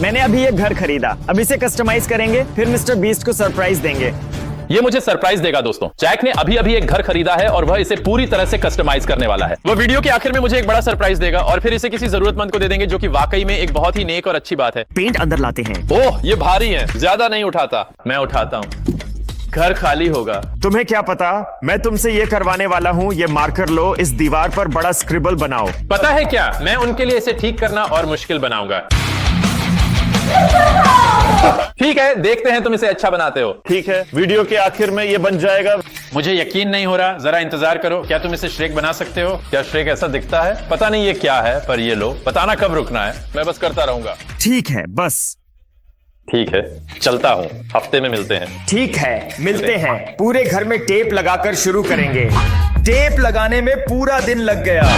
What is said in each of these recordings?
मैंने अभी ये घर खरीदा, अब इसे कस्टमाइज करेंगे, फिर मिस्टर बीस्ट को सरप्राइज देंगे। ये मुझे सरप्राइज देगा दोस्तों। जैक ने अभी अभी एक घर खरीदा है और वह इसे पूरी तरह से कस्टमाइज करने वाला है। वह वीडियो के आखिर में मुझे एक बड़ा सरप्राइज देगा और फिर इसे किसी जरूरतमंद को दे देंगे, जो कि वाकई में एक बहुत ही नेक और अच्छी बात है। पेंट अंदर लाते हैं। ओह ये भारी है, ज्यादा नहीं उठाता, मैं उठाता हूँ। घर खाली होगा। तुम्हें क्या पता, मैं तुमसे ये करवाने वाला हूँ। ये मार्कर लो, इस दीवार पर बड़ा स्क्रिबल बनाओ। पता है क्या, मैं उनके लिए इसे ठीक करना और मुश्किल बनाऊंगा। ठीक है, देखते हैं तुम इसे अच्छा बनाते हो। ठीक है, वीडियो के आखिर में ये बन जाएगा। मुझे यकीन नहीं हो रहा, जरा इंतजार करो। क्या तुम इसे श्रेक बना सकते हो? क्या श्रेक ऐसा दिखता है? पता नहीं ये क्या है, पर ये लो। बताना कब रुकना है, मैं बस करता रहूंगा। ठीक है, बस ठीक है, चलता हूँ, हफ्ते में मिलते हैं। ठीक है, मिलते हैं। पूरे घर में टेप लगाकर शुरू करेंगे। टेप लगाने में पूरा दिन लग गया।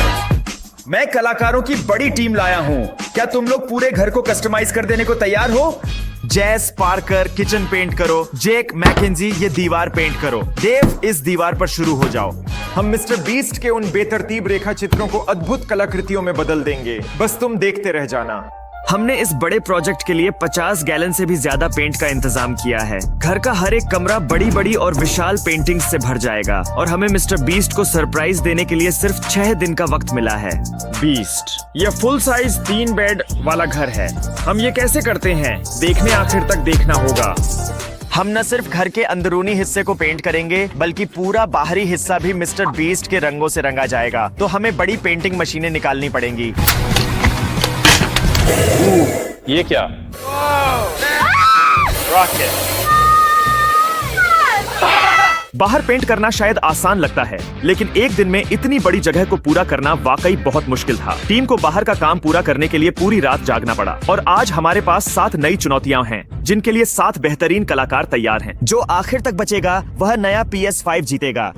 मैं कलाकारों की बड़ी टीम लाया हूं। क्या तुम लोग पूरे घर को कस्टमाइज कर देने को तैयार हो? जैस पार्कर किचन पेंट करो, जेक मैकेंजी ये दीवार पेंट करो, डेव इस दीवार पर शुरू हो जाओ। हम मिस्टर बीस्ट के उन बेतरतीब रेखा चित्रों को अद्भुत कलाकृतियों में बदल देंगे, बस तुम देखते रह जाना। हमने इस बड़े प्रोजेक्ट के लिए 50 गैलन से भी ज्यादा पेंट का इंतजाम किया है। घर का हर एक कमरा बड़ी बड़ी और विशाल पेंटिंग्स से भर जाएगा और हमें मिस्टर बीस्ट को सरप्राइज देने के लिए सिर्फ 6 दिन का वक्त मिला है। बीस्ट, यह फुल साइज 3 बेड वाला घर है। हम ये कैसे करते हैं, देखने आखिर तक देखना होगा। हम न सिर्फ घर के अंदरूनी हिस्से को पेंट करेंगे, बल्कि पूरा बाहरी हिस्सा भी मिस्टर बीस्ट के रंगों से रंगा जाएगा। तो हमें बड़ी पेंटिंग मशीनें निकालनी पड़ेंगी। ये क्या? रॉकेट। बाहर पेंट करना शायद आसान लगता है, लेकिन एक दिन में इतनी बड़ी जगह को पूरा करना वाकई बहुत मुश्किल था। टीम को बाहर का काम पूरा करने के लिए पूरी रात जागना पड़ा और आज हमारे पास 7 नई चुनौतियां हैं, जिनके लिए 7 बेहतरीन कलाकार तैयार हैं। जो आखिर तक बचेगा वह नया PS5 जीतेगा।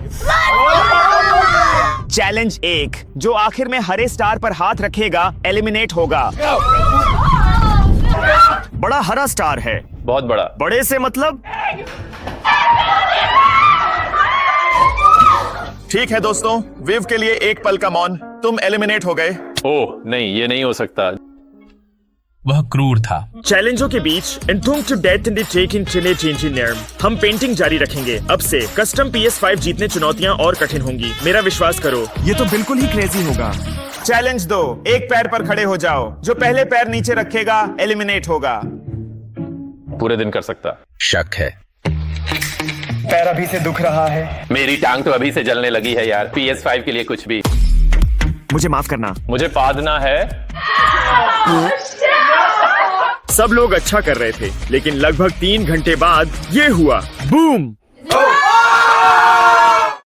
चैलेंज 1, जो आखिर में हरे स्टार पर हाथ रखेगा एलिमिनेट होगा। बड़ा हरा स्टार है। बहुत बड़ा। बड़े से मतलब? ठीक है दोस्तों, विव के लिए एक पल का मौन। तुम एलिमिनेट हो गए। ओह नहीं, ये नहीं हो सकता। वह क्रूर था। चैलेंजों के बीच हम पेंटिंग जारी रखेंगे। अब से कस्टम PS5 जीतने चुनौतियां और कठिन होंगी। मेरा विश्वास करो, ये तो बिल्कुल ही क्रेजी होगा। चैलेंज 2, एक पैर पर खड़े हो जाओ। जो पहले पैर नीचे रखेगा एलिमिनेट होगा। पूरे दिन कर सकता। शक है। पैर अभी से दुख रहा है। मेरी टांग तो अभी से जलने लगी है यार। PS5 के लिए कुछ भी। मुझे माफ करना। मुझे पादना है। सब लोग अच्छा कर रहे थे, लेकिन लगभग 3 घंटे बाद ये हुआ। बूम!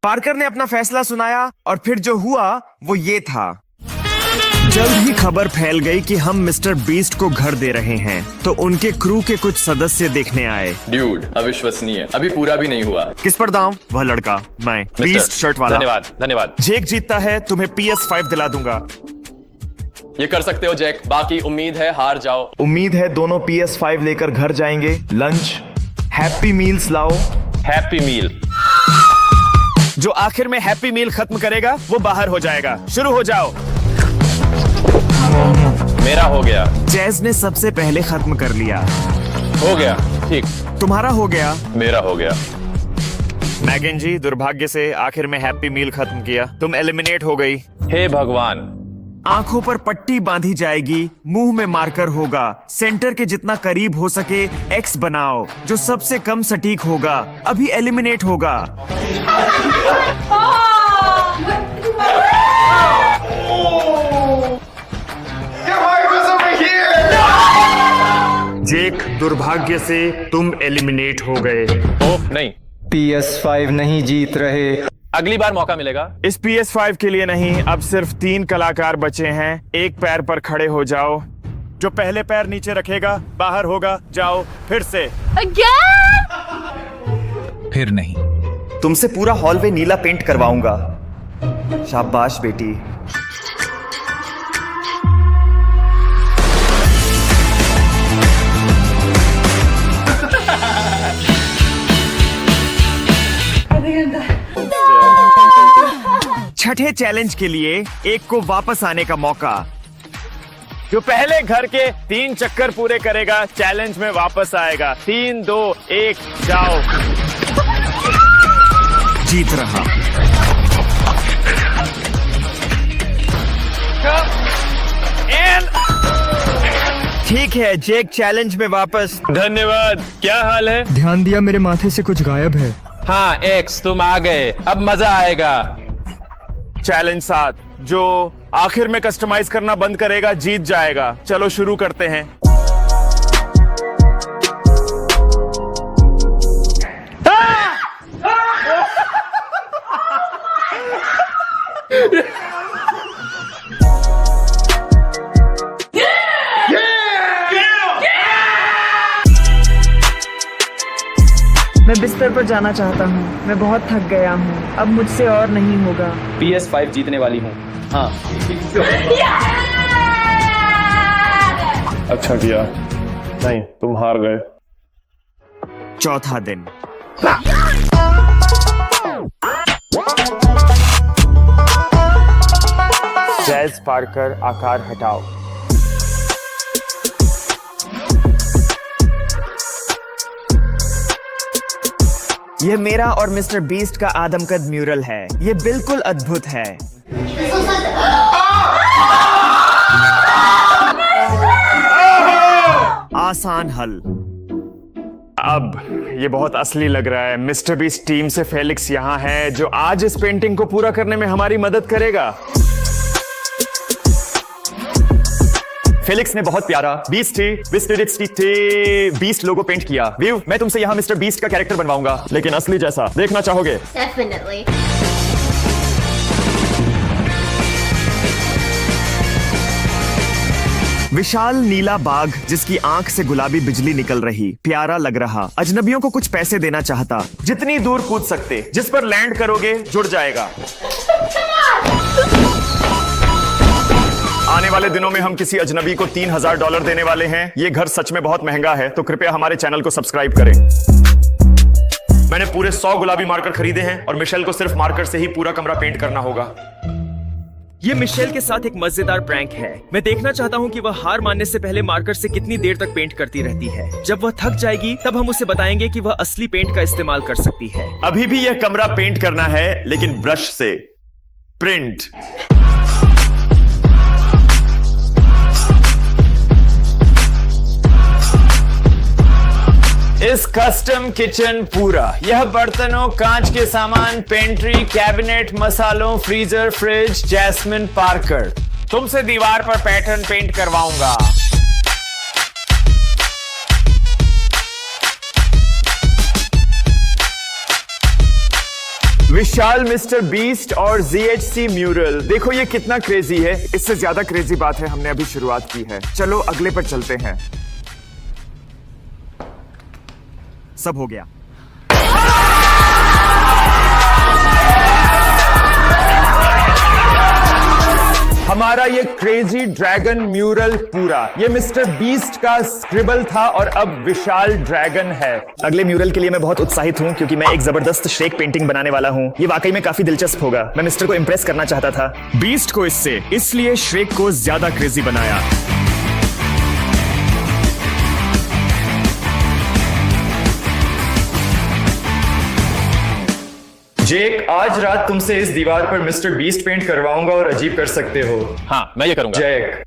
पार्कर ने अपना फैसला सुनाया और फिर जो हुआ वो ये था। जल्द ही खबर फैल गई कि हम मिस्टर बीस्ट को घर दे रहे हैं, तो उनके क्रू के कुछ सदस्य देखने आए। ड्यूड, अविश्वसनीय, अभी पूरा भी नहीं हुआ। किस पर दांव? वह लड़का, मैं, बीस्ट शर्ट वाला। धन्यवाद, धन्यवाद। जेक जीतता है, तुम्हें PS5 दिला दूंगा। ये कर सकते हो जैक, बाकी उम्मीद है हार जाओ। उम्मीद है दोनों PS5 लेकर घर जाएंगे। लंच, हैप्पी मील्स लाओ। Happy meal. जो आखिर में हैप्पी मील खत्म करेगा वो बाहर हो जाएगा। शुरू हो जाओ। मेरा हो गया। जैज ने सबसे पहले खत्म कर लिया। हो गया, ठीक। तुम्हारा हो गया। मेरा हो गया। मैगन जी, दुर्भाग्य से आखिर में हैप्पी मील खत्म किया। तुम एलिमिनेट हो गई। हे भगवान। आंखों पर पट्टी बांधी जाएगी, मुंह में मार्कर होगा। सेंटर के जितना करीब हो सके X बनाओ। जो सबसे कम सटीक होगा अभी एलिमिनेट होगा। जेक, दुर्भाग्य से तुम एलिमिनेट हो गए। ओह नहीं, PS5 नहीं जीत रहे। अगली बार मौका मिलेगा। इस PS5 के लिए नहीं, अब सिर्फ 3 कलाकार बचे हैं। एक पैर पर खड़े हो जाओ। जो पहले पैर नीचे रखेगा बाहर होगा। जाओ फिर से। फिर नहीं। तुमसे पूरा हॉलवे नीला पेंट करवाऊंगा। शाबाश बेटी। छठे चैलेंज के लिए एक को वापस आने का मौका। जो पहले घर के 3 चक्कर पूरे करेगा चैलेंज में वापस आएगा। 3, 2, 1 जाओ। जीत रहा। ठीक है, जेक चैलेंज में वापस। धन्यवाद। क्या हाल है? ध्यान दिया मेरे माथे से कुछ गायब है। हाँ एक्स, तुम आ गए, अब मजा आएगा। चैलेंज 7, जो आखिर में कस्टमाइज करना बंद करेगा जीत जाएगा। चलो शुरू करते हैं। मैं बिस्तर पर जाना चाहता हूँ। मैं बहुत थक गया हूँ। अब मुझसे और नहीं होगा। PS5 जीतने वाली हूँ। हाँ अच्छा किया। नहीं, तुम हार गए। चौथा दिन। जैज पार्कर आकार हटाओ। यह मेरा और मिस्टर बीस्ट का आदमकद म्यूरल है। यह बिल्कुल अद्भुत है। आसान हल। अब ये बहुत असली लग रहा है। मिस्टर बीस्ट टीम से फेलिक्स यहाँ है, जो आज इस पेंटिंग को पूरा करने में हमारी मदद करेगा। फेलिक्स ने बहुत प्यारा बीस्ट लोगो पेंट किया। व्यू, मैं तुमसे यहाँ मिस्टर बीस्ट का कैरेक्टर बनवाऊंगा, लेकिन असली जैसा। देखना चाहोगे? Definitely. विशाल नीला बाघ जिसकी आंख से गुलाबी बिजली निकल रही, प्यारा लग रहा। अजनबियों को कुछ पैसे देना चाहता। जितनी दूर कूद सकते, जिस पर लैंड करोगे जुड़ जाएगा। आने वाले दिनों में हम किसी अजनबी को $3000 देने वाले हैं। ये घर सच में बहुत महंगा है, तो कृपया हमारे चैनल को सब्सक्राइब करें। मैंने पूरे 100 गुलाबी मार्कर खरीदे हैं और मिशेल को सिर्फ मार्कर से ही पूरा कमरा पेंट करना होगा। ये मिशेल के साथ एक मजेदार प्रैंक है। मैं देखना चाहता हूँ कि वह हार मानने से पहले मार्कर से कितनी देर तक पेंट करती रहती है। जब वह थक जाएगी तब हम उसे बताएंगे कि वह असली पेंट का इस्तेमाल कर सकती है। अभी भी यह कमरा पेंट करना है, लेकिन ब्रश से। प्रिंट। इस कस्टम किचन पूरा। यह बर्तनों, कांच के सामान, पेंट्री, कैबिनेट, मसालों, फ्रीजर, फ्रिज, जैस्मिन पार्कर। तुमसे दीवार पर पैटर्न पेंट करवाऊंगा। विशाल मिस्टर बीस्ट और ZHC म्यूरल। देखो ये कितना क्रेजी है। इससे ज्यादा क्रेजी बात है, हमने अभी शुरुआत की है। चलो अगले पर चलते हैं। सब हो गया। हमारा ये क्रेजी ड्रैगन म्यूरल पूरा। ये मिस्टर बीस्ट का स्क्रिबल था और अब विशाल ड्रैगन है। अगले म्यूरल के लिए मैं बहुत उत्साहित हूँ, क्योंकि मैं एक जबरदस्त श्रेक पेंटिंग बनाने वाला हूँ। ये वाकई में काफी दिलचस्प होगा। मैं मिस्टर को इम्प्रेस करना चाहता था, बीस्ट को इसलिए श्रेक को ज्यादा क्रेजी बनाया। जेक, आज रात तुमसे इस दीवार पर मिस्टर बीस्ट पेंट करवाऊंगा और अजीब कर सकते हो। हाँ, मैं ये करूंगा। जेक।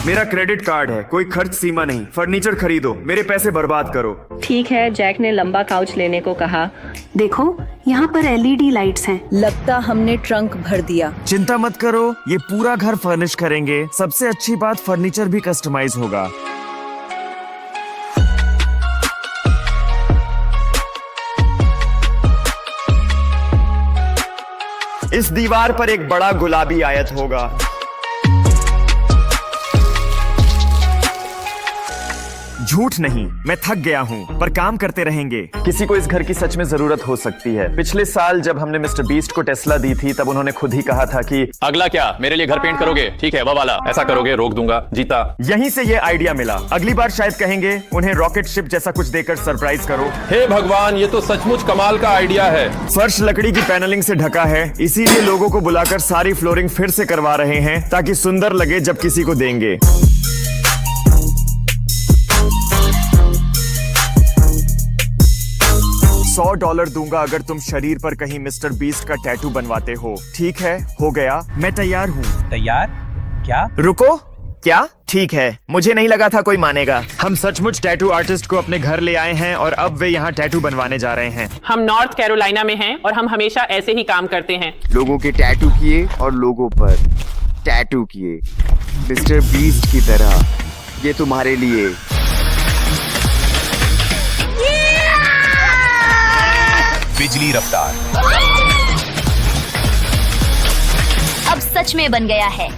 मेरा क्रेडिट कार्ड है, कोई खर्च सीमा नहीं। फर्नीचर खरीदो, मेरे पैसे बर्बाद करो। ठीक है, जैक ने लंबा काउच लेने को कहा। देखो, यहाँ पर LED लाइट्स हैं। लगता हमने ट्रंक भर दिया। चिंता मत करो, ये पूरा घर फर्निश करेंगे। सबसे अच्छी बात, फर्नीचर भी कस्टमाइज होगा। इस दीवार पर एक बड़ा गुलाबी आयत होगा। झूठ नहीं, मैं थक गया हूँ, पर काम करते रहेंगे। किसी को इस घर की सच में जरूरत हो सकती है। पिछले साल जब हमने मिस्टर बीस्ट को टेस्ला दी थी तब उन्होंने खुद ही कहा था कि अगला क्या, मेरे लिए घर पेंट करोगे? ठीक है, वो वाला। ऐसा करोगे, रोक दूंगा, जीता। यहीं से ये आइडिया मिला। अगली बार शायद कहेंगे उन्हें रॉकेट शिप जैसा कुछ देकर सरप्राइज करो। हे भगवान, ये तो सचमुच कमाल का आइडिया है। फर्श लकड़ी की पैनलिंग से ढका है, इसीलिए लोगों को बुलाकर सारी फ्लोरिंग फिर से करवा रहे हैं ताकि सुंदर लगे जब किसी को देंगे। $100 दूंगा अगर तुम शरीर पर कहीं मिस्टर बीस्ट का टैटू बनवाते हो। ठीक है, हो गया, मैं तैयार हूँ। तैयार? क्या? रुको, क्या? ठीक है, मुझे नहीं लगा था कोई मानेगा। हम सचमुच टैटू आर्टिस्ट को अपने घर ले आए हैं और अब वे यहाँ टैटू बनवाने जा रहे हैं। हम नॉर्थ कैरोलिना में हैं और हम हमेशा ऐसे ही काम करते हैं। लोगों के टैटू किए और लोगों पर टैटू किए, मिस्टर बीस्ट की तरह। ये तुम्हारे लिए। बिजली रफ्तार अब सच में बन गया है।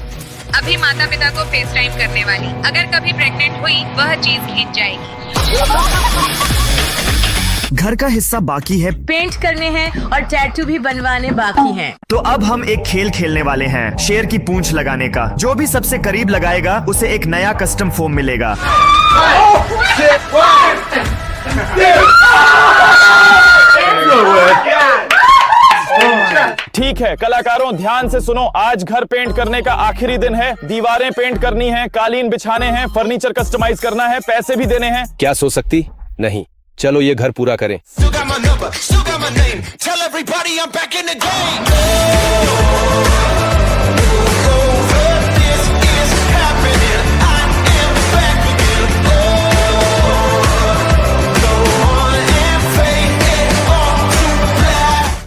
अभी माता पिता को फेस टाइम करने वाली, अगर कभी प्रेग्नेंट हुई वह चीज खींच जाएगी। घर का हिस्सा बाकी है, पेंट करने हैं और टैटू भी बनवाने बाकी हैं। तो अब हम एक खेल खेलने वाले हैं, शेर की पूंछ लगाने का। जो भी सबसे करीब लगाएगा उसे एक नया कस्टम फोम मिलेगा। ठीक है कलाकारों, ध्यान से सुनो। आज घर पेंट करने का आखिरी दिन है। दीवारें पेंट करनी है, कालीन बिछाने हैं, फर्नीचर कस्टमाइज करना है, पैसे भी देने हैं। क्या सो सकती? नहीं, चलो ये घर पूरा करें।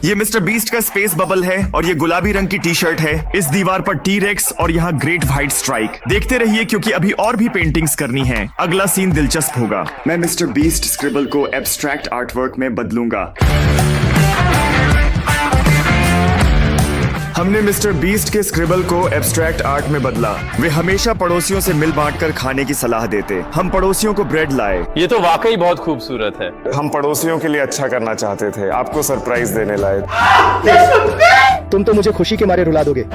ये मिस्टर बीस्ट का स्पेस बबल है और ये गुलाबी रंग की टी शर्ट है। इस दीवार पर टी-रेक्स और यहाँ ग्रेट व्हाइट स्ट्राइक। देखते रहिए क्योंकि अभी और भी पेंटिंग्स करनी है। अगला सीन दिलचस्प होगा। मैं मिस्टर बीस्ट स्क्रिबल को एब्स्ट्रैक्ट आर्टवर्क में बदलूंगा। हमने मिस्टर बीस्ट के स्क्रिबल को एब्स्ट्रैक्ट आर्ट में बदला। वे हमेशा पड़ोसियों से मिल बांटकर खाने की सलाह देते। हम पड़ोसियों को ब्रेड लाए। ये तो वाकई बहुत खूबसूरत है। हम पड़ोसियों के लिए अच्छा करना चाहते थे, आपको सरप्राइज देने लाए। तुम तो मुझे खुशी के मारे रुला दोगे।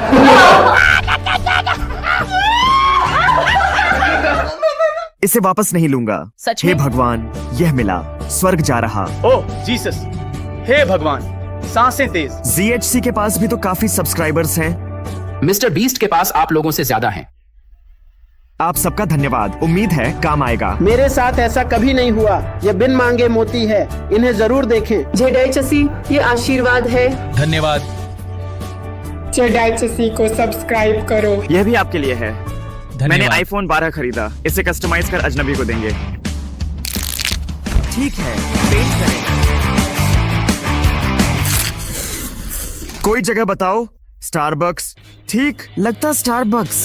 इसे वापस नहीं लूंगा। सच हे में? भगवान, यह मिला। स्वर्ग जा रहा। ओह जीसस, हे भगवान, सांसें तेज। ZHC के पास भी तो काफी सब्सक्राइबर्स हैं। मिस्टर बीस्ट के पास आप लोगों से ज्यादा हैं। आप सबका धन्यवाद, उम्मीद है काम आएगा। मेरे साथ ऐसा कभी नहीं हुआ। ये बिन मांगे मोती है, इन्हें जरूर देखें। ZHC ये आशीर्वाद है। धन्यवाद। ZHC को सब्सक्राइब करो। यह भी आपके लिए है। मैंने धन्यवाद। iPhone 12 खरीदा। इसे कस्टमाइज कर अजनबी को देंगे। ठीक है, पेंट करें। कोई जगह बताओ। स्टारबक्स। ठीक, लगता स्टारबक्स।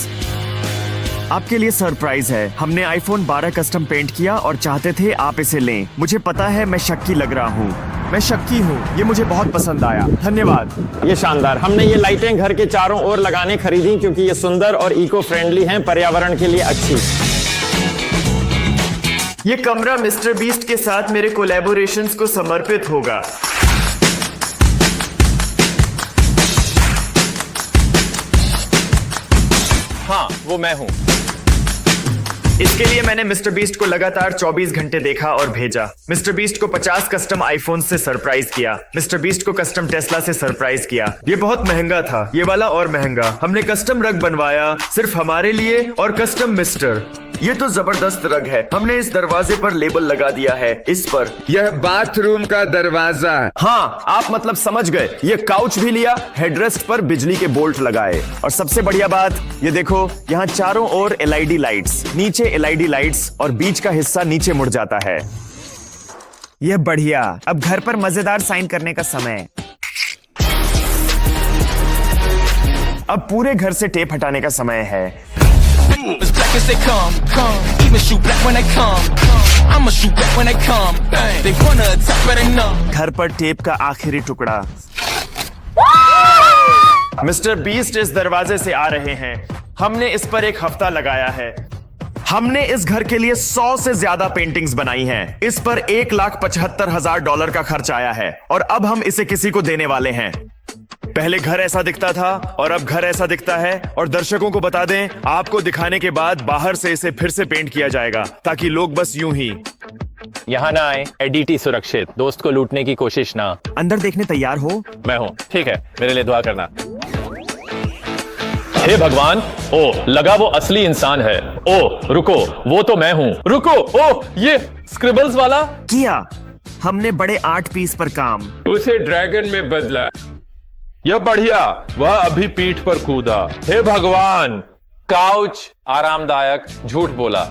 आपके लिए सरप्राइज है। हमने iPhone 12 कस्टम पेंट किया और चाहते थे आप इसे लें। मुझे पता है मैं शक्की लग रहा हूँ। मैं शक्की हूँ। ये मुझे बहुत पसंद आया। धन्यवाद। ये शानदार। हमने ये लाइटें घर के चारों ओर लगाने खरीदी क्योंकि ये सुंदर और इको फ्रेंडली हैं, पर्यावरण के लिए अच्छी। ये कमरा मिस्टर बीस्ट के साथ मेरे कोलैबोरेशंस को समर्पित होगा। हाँ, वो मैं हूँ। इसके लिए मैंने मिस्टर बीस्ट को लगातार 24 घंटे देखा और भेजा। मिस्टर बीस्ट को 50 कस्टम आईफोन से सरप्राइज किया। मिस्टर बीस्ट को कस्टम टेस्ला से सरप्राइज किया। ये बहुत महंगा था, ये वाला और महंगा। हमने कस्टम रग बनवाया सिर्फ हमारे लिए और कस्टम मिस्टर। ये तो जबरदस्त रग है। हमने इस दरवाजे पर लेबल लगा दिया है। इस पर यह बाथरूम का दरवाजा। हाँ, आप मतलब समझ गए। ये काउच भी लिया, हेडरेस्ट पर बिजली के बोल्ट लगाए और सबसे बढ़िया बात ये देखो, यहाँ चारों ओर LED लाइट्स, नीचे LED लाइट्स और बीच का हिस्सा नीचे मुड़ जाता है। यह बढ़िया। अब घर पर मजेदार साइन करने का समय। अब पूरे घर से टेप हटाने का समय है। घर पर टेप का आखिरी टुकड़ा। मिस्टर बीस्ट इस दरवाजे से आ रहे हैं। हमने इस पर एक हफ्ता लगाया है। हमने इस घर के लिए 100 से ज्यादा पेंटिंग्स बनाई हैं। इस पर $1,75,000 का खर्च आया है और अब हम इसे किसी को देने वाले हैं। पहले घर ऐसा दिखता था और अब घर ऐसा दिखता है, और दर्शकों को बता दें, आपको दिखाने के बाद बाहर से इसे फिर से पेंट किया जाएगा ताकि लोग बस यूं ही यहाँ ना आए। एडीटी सुरक्षित, दोस्त को लूटने की कोशिश ना। अंदर देखने तैयार हो? मैं हूँ, ठीक है, मेरे लिए दुआ करना। हे भगवान, ओ लगा वो असली इंसान है। ओ रुको, वो तो मैं हूँ। रुको, ओ ये स्क्रिबल्स वाला। किया हमने बड़े आर्ट पीस पर काम। उसे ड्रैगन में बदला। यह बढ़िया, वह अभी पीठ पर कूदा। हे भगवान, काउच आरामदायक। झूठ बोला,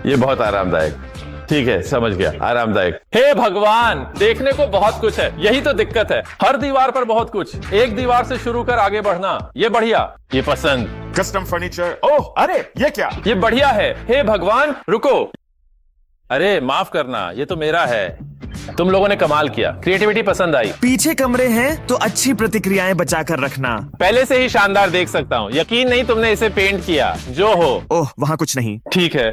ये बहुत आरामदायक। ठीक है, समझ गया, आरामदायक। हे भगवान, देखने को बहुत कुछ है, यही तो दिक्कत है। हर दीवार पर बहुत कुछ, एक दीवार से शुरू कर आगे बढ़ना। ये बढ़िया, ये पसंद। Custom furniture. ओह अरे ये क्या? ये बढ़िया है। हे भगवान, रुको, अरे माफ करना, ये तो मेरा है। तुम लोगों ने कमाल किया, क्रिएटिविटी पसंद आई। पीछे कमरे हैं तो अच्छी प्रतिक्रियाएं बचाकर रखना। पहले से ही शानदार देख सकता हूँ, यकीन नहीं तुमने इसे पेंट किया। जो हो। ओह वहां कुछ नहीं। ठीक है।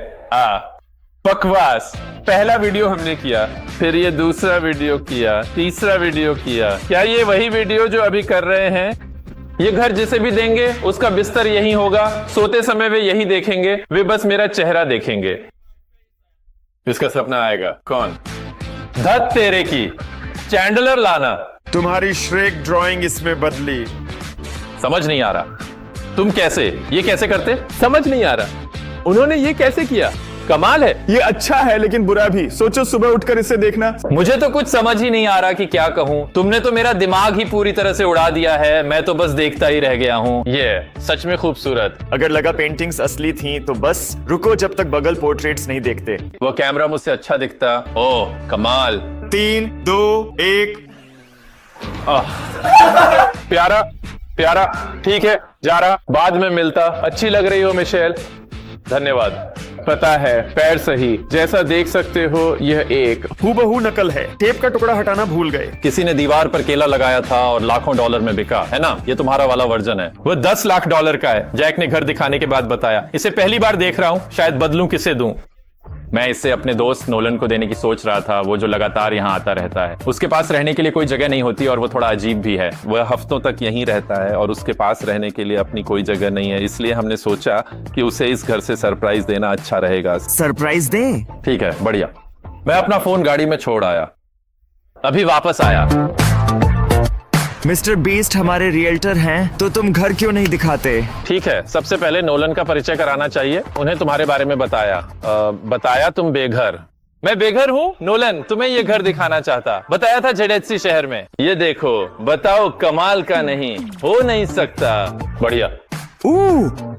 बकवास। पहला वीडियो हमने किया, फिर ये दूसरा वीडियो किया, तीसरा वीडियो किया। क्या ये वही वीडियो जो अभी कर रहे हैं? ये घर जिसे भी देंगे उसका बिस्तर यही होगा, सोते समय वे यही देखेंगे, वे बस मेरा चेहरा देखेंगे। इसका सपना आएगा। कौन? धत तेरे की, चैंडलर लाना। तुम्हारी श्रेक ड्राइंग इसमें बदली। समझ नहीं आ रहा। तुम कैसे, ये कैसे करते? समझ नहीं आ रहा। उन्होंने ये कैसे किया? कमाल है। ये अच्छा है लेकिन बुरा भी। सोचो सुबह उठकर इसे देखना। मुझे तो कुछ समझ ही नहीं आ रहा कि क्या कहूँ। तुमने तो मेरा दिमाग ही पूरी तरह से उड़ा दिया है, मैं तो बस देखता ही रह गया हूँ। ये सच में खूबसूरत। अगर लगा पेंटिंग्स असली थी तो बस रुको जब तक बगल पोर्ट्रेट्स नहीं देखते। वो कैमरा मुझसे अच्छा दिखता। ओह कमाल। 3, 2, 1। प्यारा प्यारा। ठीक है, जा रहा, बाद में मिलता। अच्छी लग रही हो मिशेल, धन्यवाद। पता है, पैर सही, जैसा देख सकते हो यह एक हूबहू नकल है। टेप का टुकड़ा हटाना भूल गए। किसी ने दीवार पर केला लगाया था और लाखों डॉलर में बिका, है ना? ये तुम्हारा वाला वर्जन है, वो $10 लाख का है। जैक ने घर दिखाने के बाद बताया। इसे पहली बार देख रहा हूँ, शायद बदलूं, किसे दूं? मैं इसे अपने दोस्त नोलन को देने की सोच रहा था, वो जो लगातार यहाँ आता रहता है। उसके पास रहने के लिए कोई जगह नहीं होती और वो थोड़ा अजीब भी है। वह हफ्तों तक यहीं रहता है और उसके पास रहने के लिए अपनी कोई जगह नहीं है, इसलिए हमने सोचा कि उसे इस घर से सरप्राइज देना अच्छा रहेगा। सरप्राइज दें? ठीक है, बढ़िया। मैं अपना फोन गाड़ी में छोड़ आया, अभी वापस आया। मिस्टर बीस्ट हमारे रियल्टर हैं, तो तुम घर क्यों नहीं दिखाते? ठीक है, सबसे पहले नोलन का परिचय कराना चाहिए। उन्हें तुम्हारे बारे में बताया तुम बेघर। मैं बेघर हूँ? नोलन तुम्हें ये घर दिखाना चाहता, बताया था जेडेसी शहर में। ये देखो, बताओ कमाल का नहीं हो नहीं सकता। बढ़िया।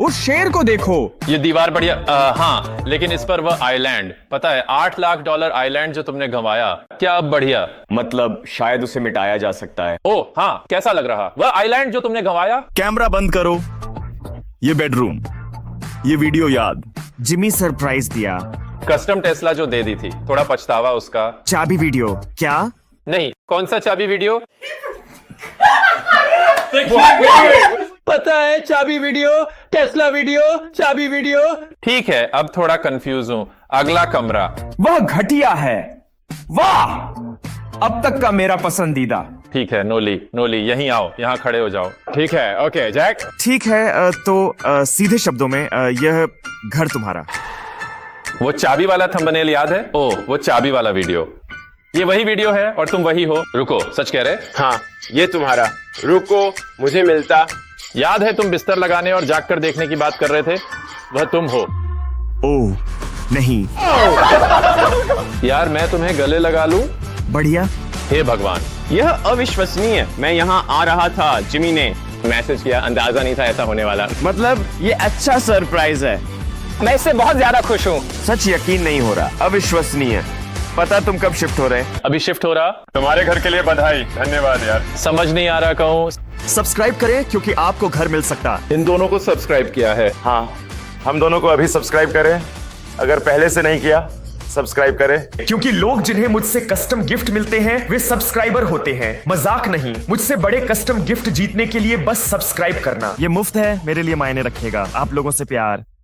उस शेर को देखो। ये दीवार बढ़िया। हाँ, लेकिन इस पर वह आइलैंड, पता है, $8 लाख आइलैंड जो तुमने गंवाया। क्या अब बढ़िया? मतलब शायद उसे मिटाया जा सकता है। ओह हाँ, कैसा लग रहा वह आइलैंड जो तुमने गंवाया? कैमरा बंद करो। ये बेडरूम, ये वीडियो याद। जिमी सरप्राइज दिया। कस्टम टेस्ला जो दे दी थी, थोड़ा पछतावा उसका। चाबी वीडियो क्या? नहीं, कौन सा चाबी वीडियो? पता है, चाबी वीडियो, टेस्ला वीडियो, चाबी वीडियो। ठीक है, अब थोड़ा कंफ्यूज हूँ। अगला कमरा। वह घटिया है। वाह, अब तक का मेरा पसंदीदा। ठीक है, नोली यहीं आओ, यहाँ खड़े हो जाओ। ठीक है, ओके जैक। ठीक है, तो सीधे शब्दों में यह घर तुम्हारा। वो चाबी वाला थंबनेल याद है? ओह, वो चाबी वाला वीडियो। ये वही वीडियो है और तुम वही हो। रुको, सच कह रहे? हाँ, ये तुम्हारा। रुको, मुझे मिलता। याद है तुम बिस्तर लगाने और जाग कर देखने की बात कर रहे थे? वह तुम हो। ओह नहीं यार, मैं तुम्हें गले लगा लूं? बढ़िया। हे भगवान, यह अविश्वसनीय। मैं यहाँ आ रहा था, जिमी ने मैसेज किया, अंदाजा नहीं था ऐसा होने वाला। मतलब ये अच्छा सरप्राइज है। मैं इससे बहुत ज्यादा खुश हूँ। सच यकीन नहीं हो रहा, अविश्वसनीय। पता तुम कब शिफ्ट हो रहे? अभी शिफ्ट हो रहा। तुम्हारे घर के लिए बधाई। धन्यवाद यार। समझ नहीं आ रहा कहूँ। सब्सक्राइब करें क्योंकि आपको घर मिल सकता। इन दोनों को सब्सक्राइब किया है। हाँ, हम दोनों को अभी सब्सक्राइब करें। अगर पहले से नहीं किया, सब्सक्राइब करें। क्योंकि लोग जिन्हें मुझसे कस्टम गिफ्ट मिलते हैं वे सब्सक्राइबर होते हैं। मजाक नहीं, मुझसे बड़े कस्टम गिफ्ट जीतने के लिए बस सब्सक्राइब करना। ये मुफ्त है, मेरे लिए मायने रखेगा। आप लोगों से प्यार।